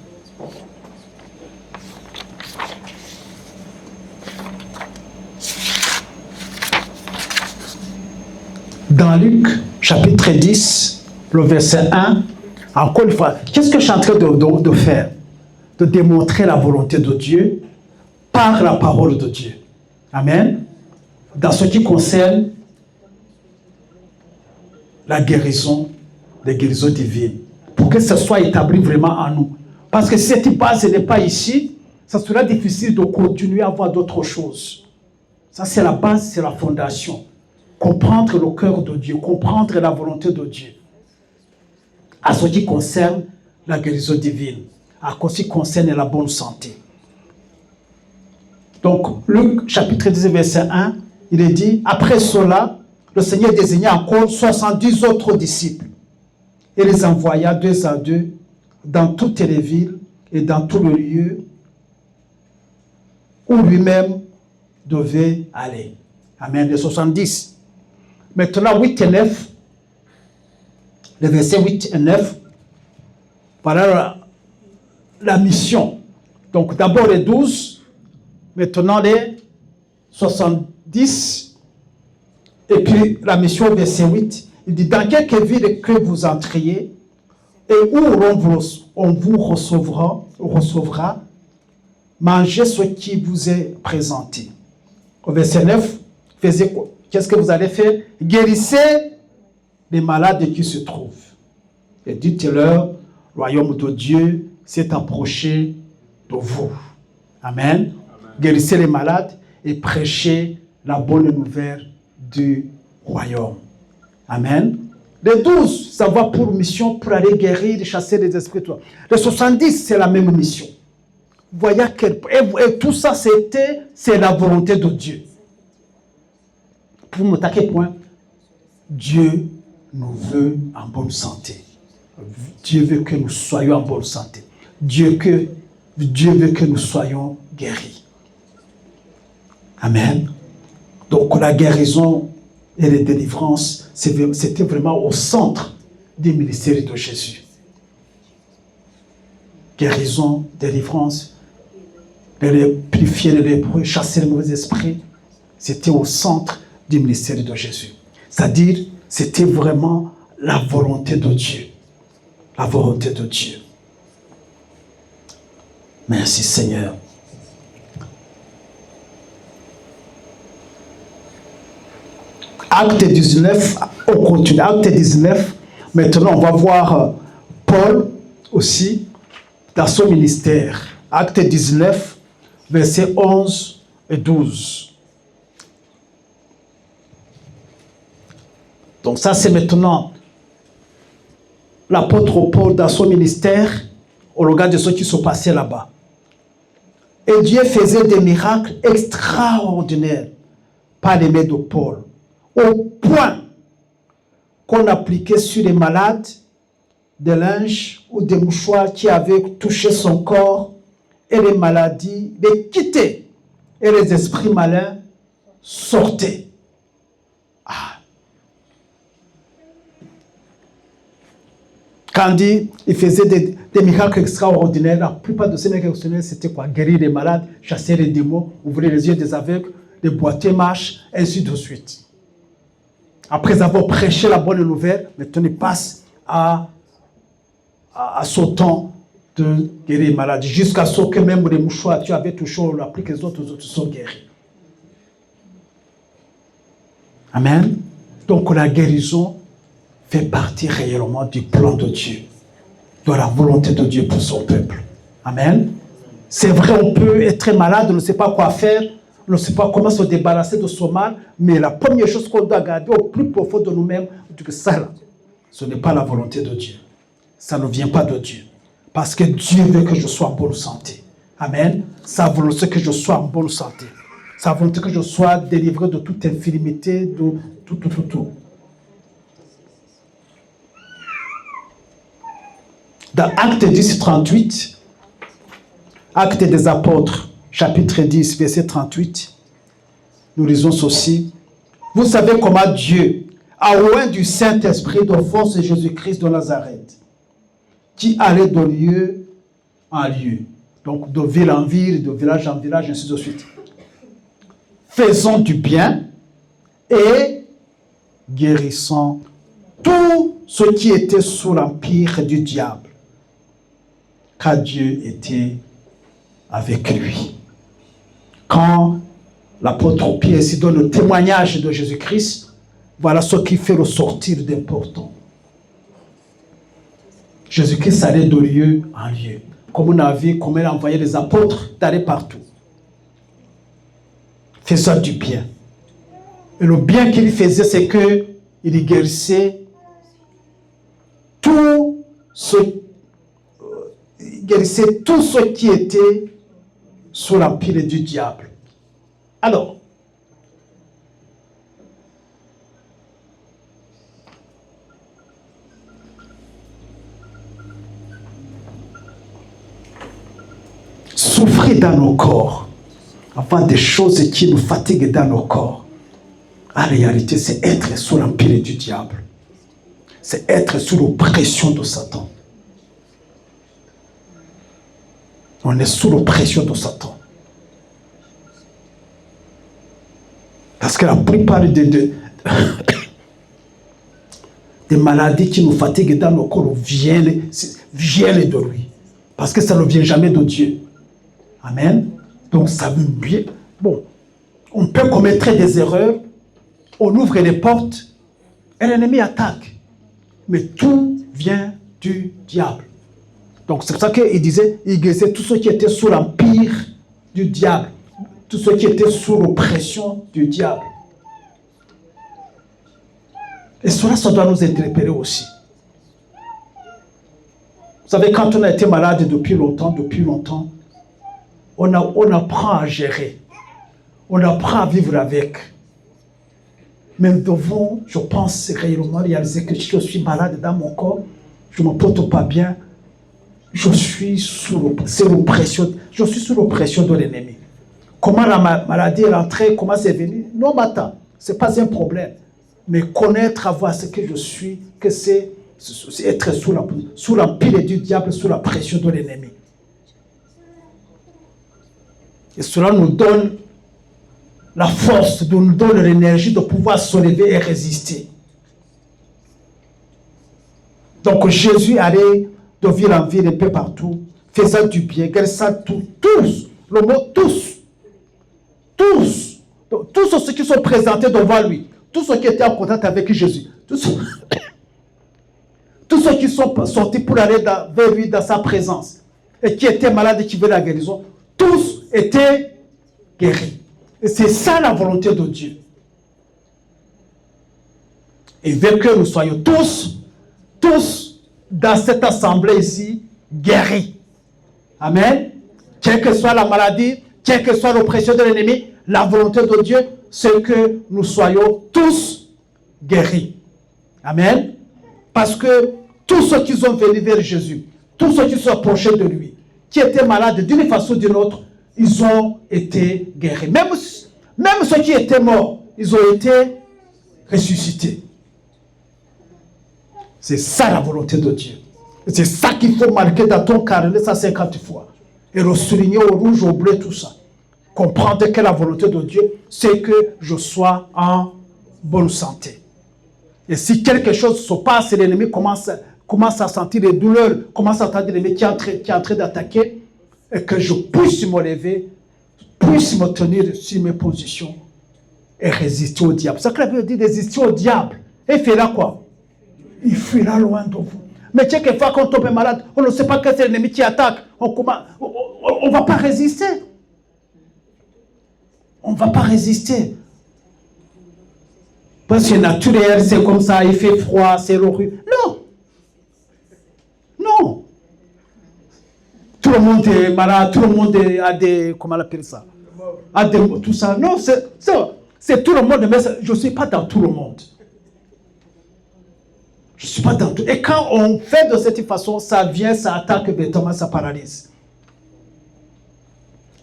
Dans Luc, chapitre 10, le verset 1, encore une fois, qu'est-ce que je suis en train de faire? De démontrer la volonté de Dieu par la parole de Dieu. Amen. Dans ce qui concerne la guérison, les guérisons divines, pour que ce soit établi vraiment en nous. Parce que si cette base n'est pas ici, ça sera difficile de continuer à voir d'autres choses. Ça, c'est la base, c'est la fondation. Comprendre le cœur de Dieu, comprendre la volonté de Dieu. À ce qui concerne la guérison divine, à ce qui concerne la bonne santé. Donc, Luc, chapitre 10, verset 1, il est dit, après cela, le Seigneur désigna encore 70 autres disciples et les envoya 2 à 2 dans toutes les villes et dans tous les lieux où lui-même devait aller. Amen. Les 70. Maintenant, 8 et 9, les versets 8 et 9, voilà la mission. Donc, d'abord les 12, maintenant les 70, et puis la mission, verset 8, il dit, dans quelque ville que vous entriez, et où on vous recevra, mangez ce qui vous est présenté. Au verset 9, faisait quoi? Qu'est-ce que vous allez faire? Guérissez les malades qui se trouvent. Et dites-leur, le royaume de Dieu s'est approché de vous. Amen. Amen. Guérissez les malades et prêchez la bonne nouvelle du royaume. Amen. Les 12, ça va pour mission, pour aller guérir, chasser les esprits. Les 70, c'est la même mission. Vous voyez et tout ça, c'est la volonté de Dieu. Pour me à quel point Dieu nous veut en bonne santé. Dieu veut que nous soyons en bonne santé. Dieu veut que nous soyons guéris. Amen. Donc la guérison et la délivrance, c'était vraiment au centre du ministère de Jésus. Guérison, délivrance, purifier les lépreux, chasser les mauvais esprits, c'était au centre du ministère de Jésus. C'est-à-dire, c'était vraiment la volonté de Dieu. La volonté de Dieu. Merci Seigneur. Acte 19, on continue. Acte 19, maintenant on va voir Paul aussi dans son ministère. Acte 19, versets 11 et 12. Donc ça c'est maintenant l'apôtre Paul dans son ministère au regard de ce qui se passait là-bas. Et Dieu faisait des miracles extraordinaires par les mains de Paul, au point qu'on appliquait sur les malades des linges ou des mouchoirs qui avaient touché son corps et les maladies les quittaient et les esprits malins sortaient. Quand il faisait des miracles extraordinaires, la plupart de ces miracles extraordinaires, c'était quoi? Guérir les malades, chasser les démons, ouvrir les yeux des aveugles, les boiteux marchent, ainsi de suite. Après avoir prêché la bonne nouvelle, maintenant il passe à son temps de guérir les malades, jusqu'à ce que même les mouchoirs, tu avais touché, on l'a pris que les autres sont guéris. Amen. Donc la guérison fait partie réellement du plan de Dieu, de la volonté de Dieu pour son peuple. Amen. C'est vrai, on peut être malade, on ne sait pas quoi faire, on ne sait pas comment se débarrasser de son mal, mais la première chose qu'on doit garder au plus profond de nous-mêmes, c'est que ça, là, ce n'est pas la volonté de Dieu. Ça ne vient pas de Dieu. Parce que Dieu veut que je sois en bonne santé. Amen. Sa volonté, c'est que je sois en bonne santé. Sa volonté, que je sois délivré de toute infirmité, de tout. Dans Actes 10, 38, Actes des Apôtres, chapitre 10, verset 38, nous lisons ceci. Vous savez comment Dieu a oint du Saint-Esprit de force de Jésus-Christ de Nazareth, qui allait de lieu en lieu, donc de ville en ville, de village en village, ainsi de suite, faisant du bien et guérissant tous ceux qui étaient sous l'empire du diable, car Dieu était avec lui. Quand l'apôtre Pierre ici donne le témoignage de Jésus-Christ, voilà ce qui fait ressortir d'important. Jésus-Christ allait de lieu en lieu. Comme on a vu, comme il a envoyé les apôtres d'aller partout. Faisant du bien. Et le bien qu'il faisait, c'est qu'il guérissait tous ceux qui étaient sous l'empire du diable. Alors, souffrir dans nos corps, avoir des choses qui nous fatiguent dans nos corps, en réalité, c'est être sous l'empire du diable. C'est être sous l'oppression de Satan. On est sous l'oppression de Satan. Parce que la plupart des maladies qui nous fatiguent dans nos corps viennent de lui. Parce que ça ne vient jamais de Dieu. Amen. Donc ça veut bien. Bon, on peut commettre des erreurs, on ouvre les portes et l'ennemi attaque. Mais tout vient du diable. Donc c'est pour ça qu'il disait, il guérissait tous ceux qui étaient sous l'empire du diable, tous ceux qui étaient sous l'oppression du diable. Et cela, ça doit nous interpeller aussi. Vous savez, quand on a été malade depuis longtemps, on apprend à gérer. On apprend à vivre avec. Mais nous devons, je pense, réellement réaliser que si je suis malade dans mon corps, je ne me porte pas bien, je suis sous l'oppression de l'ennemi. Comment la maladie est rentrée, comment c'est venu? Non, matin, ce n'est pas un problème. Mais connaître, avoir ce que je suis, que c'est être sous l'empire du diable, sous la pression de l'ennemi. Et cela nous donne la force, nous donne l'énergie de pouvoir se lever et résister. Donc Jésus allait de ville en ville, un peu partout, faisant du bien, guérissant tous, le mot tous, ceux qui sont présentés devant lui, tous ceux qui étaient en contact avec Jésus, tous ceux qui sont sortis pour aller vers lui dans sa présence, et qui étaient malades et qui veulent la guérison, tous étaient guéris. Et c'est ça la volonté de Dieu. Il veut que nous soyons tous dans cette assemblée ici, guéris. Amen. Quelle que soit la maladie, quelle que soit l'oppression de l'ennemi, la volonté de Dieu, c'est que nous soyons tous guéris. Amen. Parce que tous ceux qui sont venus vers Jésus, tous ceux qui se sont approchés de lui, qui étaient malades d'une façon ou d'une autre, ils ont été guéris. Même ceux qui étaient morts, ils ont été ressuscités. C'est ça la volonté de Dieu. C'est ça qu'il faut marquer dans ton carnet 150 fois. Et le souligner au rouge, au bleu, tout ça. Comprendre que la volonté de Dieu, c'est que je sois en bonne santé. Et si quelque chose se passe, l'ennemi commence à sentir les douleurs, commence à entendre l'ennemi qui est en train d'attaquer, et que je puisse me lever, puisse me tenir sur mes positions et résister au diable. C'est ça que la Bible dit, résister au diable. Et il fera quoi? Il fuira loin de vous. Mais quelquefois, quand on tombe malade, on ne sait pas que c'est l'ennemi qui attaque. On ne va pas résister. On ne va pas résister. Parce que c'est naturel, c'est comme ça, il fait froid, c'est l'horreur. Non. Non. Tout le monde est malade, tout le monde a des... Comment on appelle ça? A des, tout ça. Non, c'est tout le monde, mais je ne suis pas dans tout le monde. Je ne suis pas dans tout. Et quand on fait de cette façon, ça vient, ça attaque, bêtement, ça paralyse.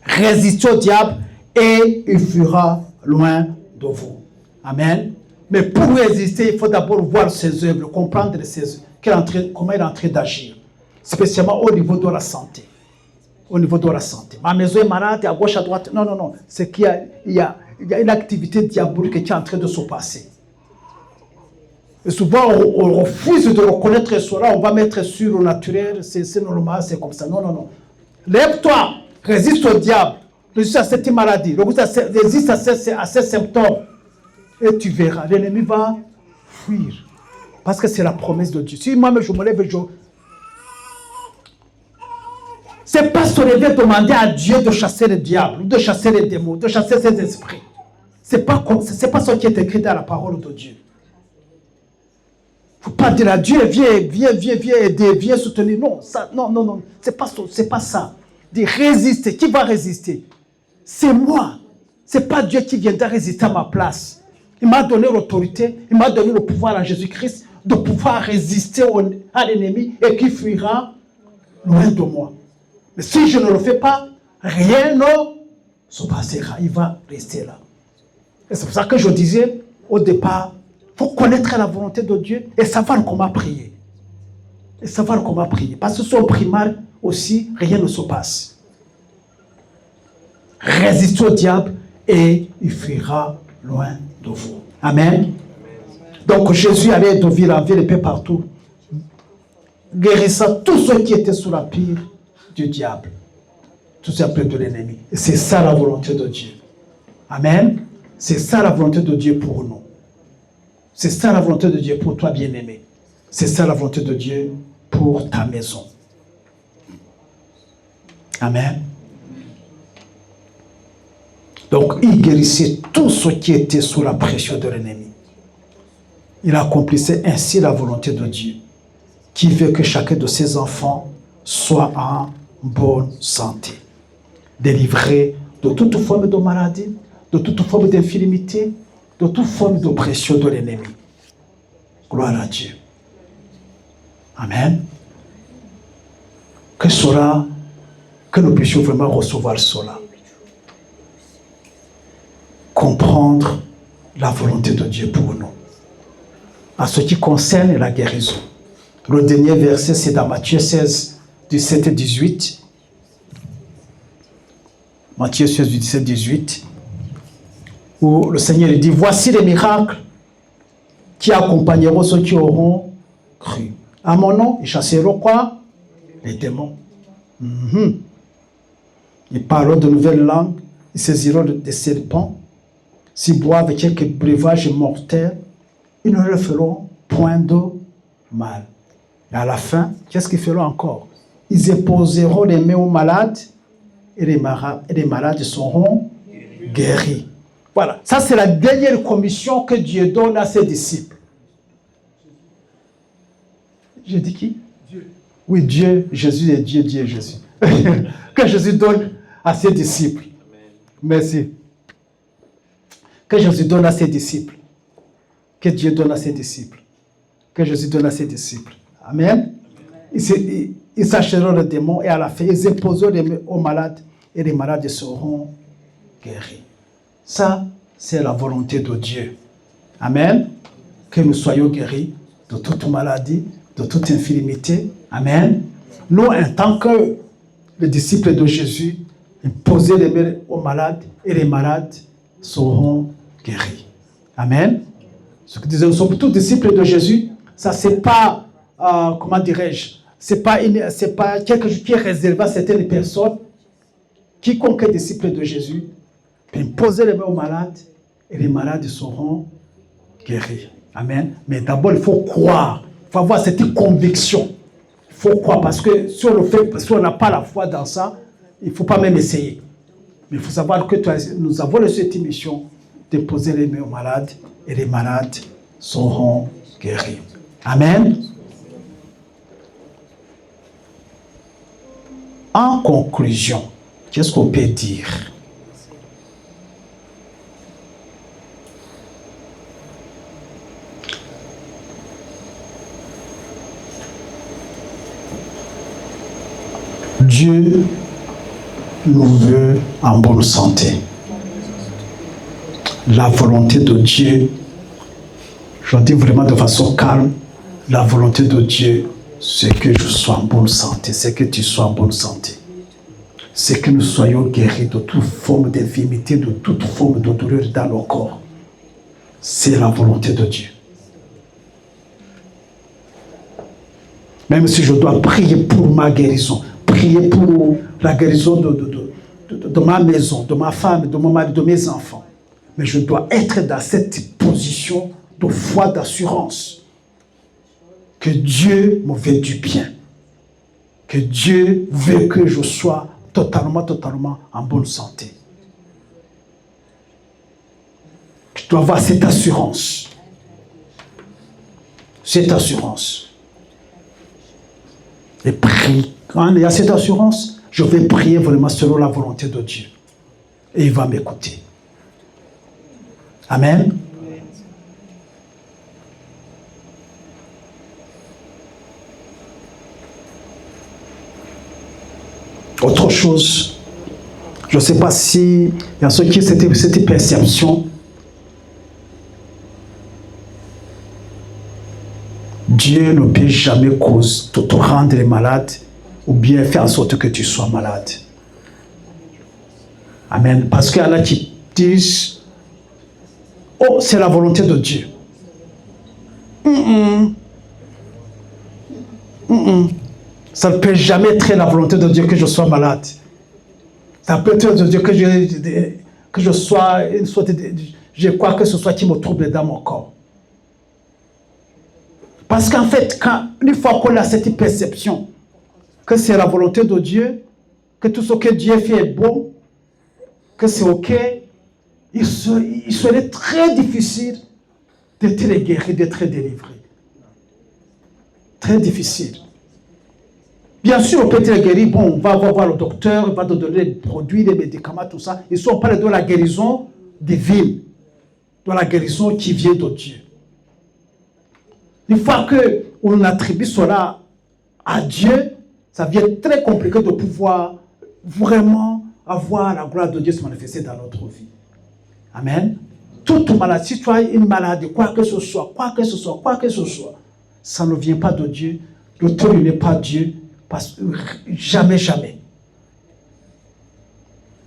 Résistez au diable et il fuira loin de vous. Amen. Mais pour résister, il faut d'abord voir ses œuvres, comprendre ses œuvres, comment il est en train d'agir. Spécialement au niveau de la santé. Au niveau de la santé. Ma maison est malade, à gauche, à droite. Non, non, non. C'est qu'il y a une activité diabolique qui est en train de se passer. Et souvent, on refuse de reconnaître cela, on va mettre sur le naturel, c'est normal, c'est comme ça. Non, non, non. Lève-toi, résiste au diable, résiste à cette maladie, résiste à ces symptômes. Et tu verras, l'ennemi va fuir. Parce que c'est la promesse de Dieu. Si moi-même je me lève, c'est pas se lever demander à Dieu de chasser le diable, de chasser les démons, de chasser ses esprits. C'est pas ce qui est écrit dans la parole de Dieu. Il ne faut pas dire à Dieu, viens aider, viens soutenir. Non, non, c'est pas ça. Dire résister, qui va résister? C'est moi. Ce n'est pas Dieu qui viendra résister à ma place. Il m'a donné l'autorité, il m'a donné le pouvoir à Jésus-Christ de pouvoir résister à l'ennemi et qui fuira loin de moi. Mais si je ne le fais pas, rien ne se passera. Il va rester là. Et c'est pour ça que je disais au départ, il faut connaître la volonté de Dieu et savoir comment prier. Et savoir comment prier. Parce que si on prie mal aussi, rien ne se passe. Résistez au diable et il fuira loin de vous. Amen. Donc Jésus allait de ville en ville et peu partout, guérissant tous ceux qui étaient sous l'empire du diable. Tous ceux appelés de l'ennemi. Et c'est ça la volonté de Dieu. Amen. C'est ça la volonté de Dieu pour nous. C'est ça la volonté de Dieu pour toi, bien-aimé. C'est ça la volonté de Dieu pour ta maison. Amen. Donc, il guérissait tous ceux qui étaient sous la pression de l'ennemi. Il accomplissait ainsi la volonté de Dieu, qui veut que chacun de ses enfants soit en bonne santé, délivré de toute forme de maladie, de toute forme d'infirmité, de toute forme d'oppression de l'ennemi. Gloire à Dieu. Amen. Que nous puissions vraiment recevoir cela. Comprendre la volonté de Dieu pour nous. En ce qui concerne la guérison. Le dernier verset, c'est dans Matthieu 16, 17 et 18. Matthieu 16, 17 et 18. Où le Seigneur dit, voici les miracles qui accompagneront ceux qui auront cru. À mon nom, ils chasseront quoi? Les démons. Ils parleront de nouvelles langues, ils saisiront des serpents. S'ils boivent quelques breuvages mortels, ils ne leur feront point de mal. Et à la fin, qu'est-ce qu'ils feront encore? Ils imposeront les mains aux malades et les malades seront guéris. Voilà, ça c'est la dernière commission que Dieu donne à ses disciples. J'ai dit qui? Dieu. Oui, Dieu, Jésus est Dieu, Dieu est Jésus. Que Jésus donne à ses disciples. Merci. Que Jésus donne à ses disciples. Que Dieu donne à ses disciples. Que Jésus donne à ses disciples. Amen. Ils s'achèteront le démon et à la fin, ils imposeront les mains aux malades et les malades seront guéris. Ça, c'est la volonté de Dieu. Amen. Que nous soyons guéris de toute maladie, de toute infirmité. Amen. Nous, en tant que les disciples de Jésus, imposez les mains aux malades et les malades seront guéris. Amen. Ce que disait, nous sommes tous disciples de Jésus. Ça, c'est pas, comment dirais-je, c'est pas quelque chose qui est réservé à certaines personnes. Quiconque est disciple de Jésus peut imposer les mains aux malades et les malades seront guéris. Amen. Mais d'abord, il faut croire. Il faut avoir cette conviction. Il faut croire parce que si on le fait, si on n'a pas la foi dans ça, il ne faut pas même essayer. Mais il faut savoir que nous avons reçu cette mission de poser les mains aux malades et les malades seront guéris. Amen. En conclusion, qu'est-ce qu'on peut dire? Dieu nous veut en bonne santé. La volonté de Dieu, je dis vraiment de façon calme, la volonté de Dieu, c'est que je sois en bonne santé, c'est que tu sois en bonne santé. C'est que nous soyons guéris de toute forme d'infirmité, de toute forme de douleur dans nos corps. C'est la volonté de Dieu. Même si je dois prier pour ma guérison, prier pour la guérison de ma maison, de ma femme, de mon mari, de mes enfants. Mais je dois être dans cette position de foi, d'assurance. Que Dieu me veut du bien. Que Dieu veut que je sois totalement en bonne santé. Je dois avoir cette assurance. Cette assurance. Et prie. Quand il y a cette assurance, je vais prier vraiment selon la volonté de Dieu. Et il va m'écouter. Amen. Autre chose, je ne sais pas si il y a ceux qui ont cette perception. Dieu ne peut jamais te rendre malade ou bien faire en sorte que tu sois malade. Amen. Parce qu'il y en a qui disent, oh, c'est la volonté de Dieu. Ça ne peut jamais être la volonté de Dieu que je sois malade. Ça peut être de Dieu que je sois une sorte de... Je crois que ce soit qui me trouble dans mon corps. Parce qu'en fait, une fois qu'on a cette perception que c'est la volonté de Dieu, que tout ce que Dieu fait est bon, que c'est OK, il serait très difficile d'être guéri, d'être délivré. Très difficile. Bien sûr, on peut être guéri, bon, on va voir le docteur, il va te donner des produits, des médicaments, tout ça. Ils sont pas de la guérison divine, de la guérison qui vient de Dieu. Une fois qu'on attribue cela à Dieu, ça devient très compliqué de pouvoir vraiment avoir la gloire de Dieu se manifester dans notre vie. Amen. Toute maladie, si tu as une maladie, quoi que ce soit, ça ne vient pas de Dieu. L'auteur n'est pas Dieu. Parce que jamais.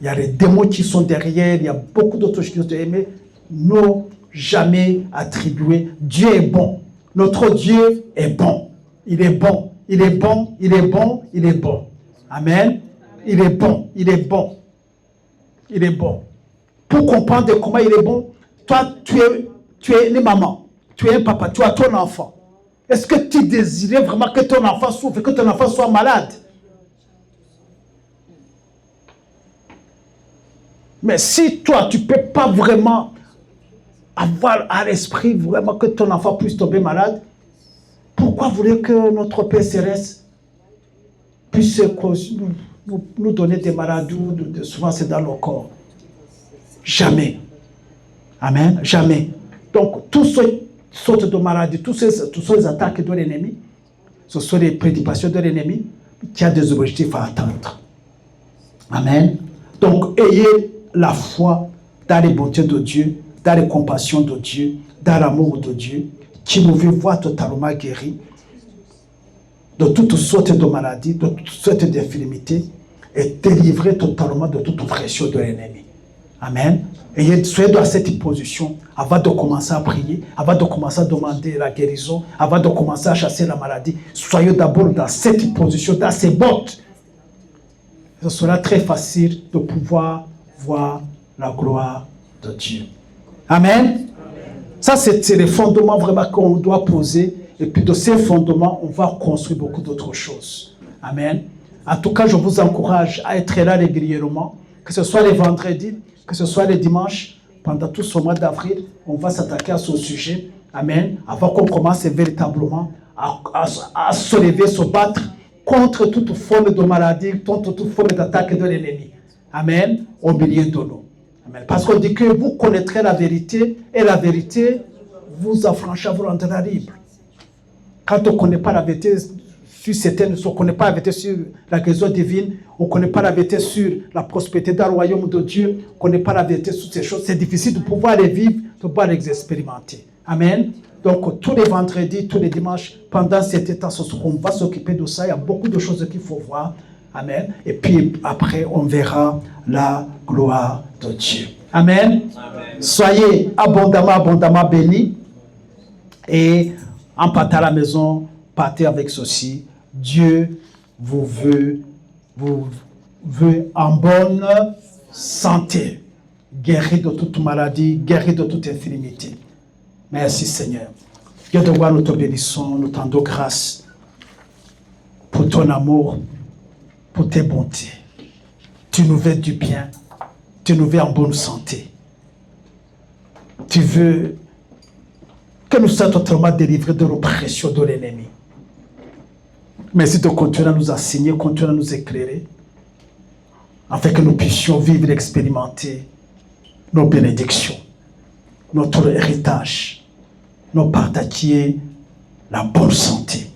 Il y a les démons qui sont derrière, il y a beaucoup d'autres choses qui sont derrière, mais non, jamais attribué. Dieu est bon. Notre Dieu est bon. Il est bon. Il est bon. Il est bon. Il est bon. Amen. Il est bon. Il est bon. Il est bon. Pour comprendre comment il est bon, toi, tu es une maman. Tu es un papa. Tu as ton enfant. Est-ce que tu désirais vraiment que ton enfant souffre, que ton enfant soit malade? Mais si toi, tu ne peux pas vraiment avoir à l'esprit vraiment que ton enfant puisse tomber malade, pourquoi voulez que notre Père Céleste puisse nous donner des maladies, souvent c'est dans le corps? Jamais. Amen. Jamais. Donc, tous ceux sortes de maladies, tous ces attaques de l'ennemi, ce sont les préoccupations de l'ennemi qui a des objectifs à atteindre. Amen. Donc, ayez la foi dans les bontés de Dieu, dans les compassions de Dieu, dans l'amour de Dieu, qui nous veut voir totalement guéris de toutes sortes de maladies, de toutes sortes d'infirmités, et délivrés totalement de toute oppression de l'ennemi. Amen. Et soyez dans cette position avant de commencer à prier, avant de commencer à demander la guérison, avant de commencer à chasser la maladie. Soyez d'abord dans cette position, dans ces bottes. Ce sera très facile de pouvoir voir la gloire de Dieu. Amen. Amen. Ça, c'est les fondements vraiment qu'on doit poser. Et puis de ces fondements, on va construire beaucoup d'autres choses. Amen. En tout cas, je vous encourage à être là régulièrement, que ce soit les vendredis, que ce soit les dimanches, pendant tout ce mois d'avril, on va s'attaquer à ce sujet. Amen. Avant qu'on commence véritablement à se lever, se battre contre toute forme de maladie, contre toute forme d'attaque de l'ennemi. Amen. Au milieu de nous. Amen. Parce qu'on dit que vous connaîtrez la vérité et la vérité vous affranchira, vous rendra libre. Quand on ne connaît pas la vérité sur certaines, on ne connaît pas la vérité sur la guérison divine, on ne connaît pas la vérité sur la prospérité dans le royaume de Dieu, on ne connaît pas la vérité sur ces choses, c'est difficile de pouvoir les vivre, de pouvoir les expérimenter. Amen. Donc, tous les vendredis, tous les dimanches, pendant cet temps, on va s'occuper de ça. Il y a beaucoup de choses qu'il faut voir. Amen. Et puis, après, on verra la gloire de Dieu. Amen. Amen. Soyez abondamment bénis. Et en partant à la maison, partez avec ceci. Dieu vous veut en bonne santé, guéri de toute maladie, guéri de toute infirmité. Merci Seigneur. Dieu de gloire, nous te bénissons, nous t'endons grâce pour ton amour, pour tes bontés. Tu nous veux du bien, tu nous veux en bonne santé. Tu veux que nous soyons totalement délivrés de l'oppression de l'ennemi. Merci de continuer à nous enseigner, continuer à nous éclairer, afin que nous puissions vivre et expérimenter nos bénédictions, notre héritage, nos partager la bonne santé.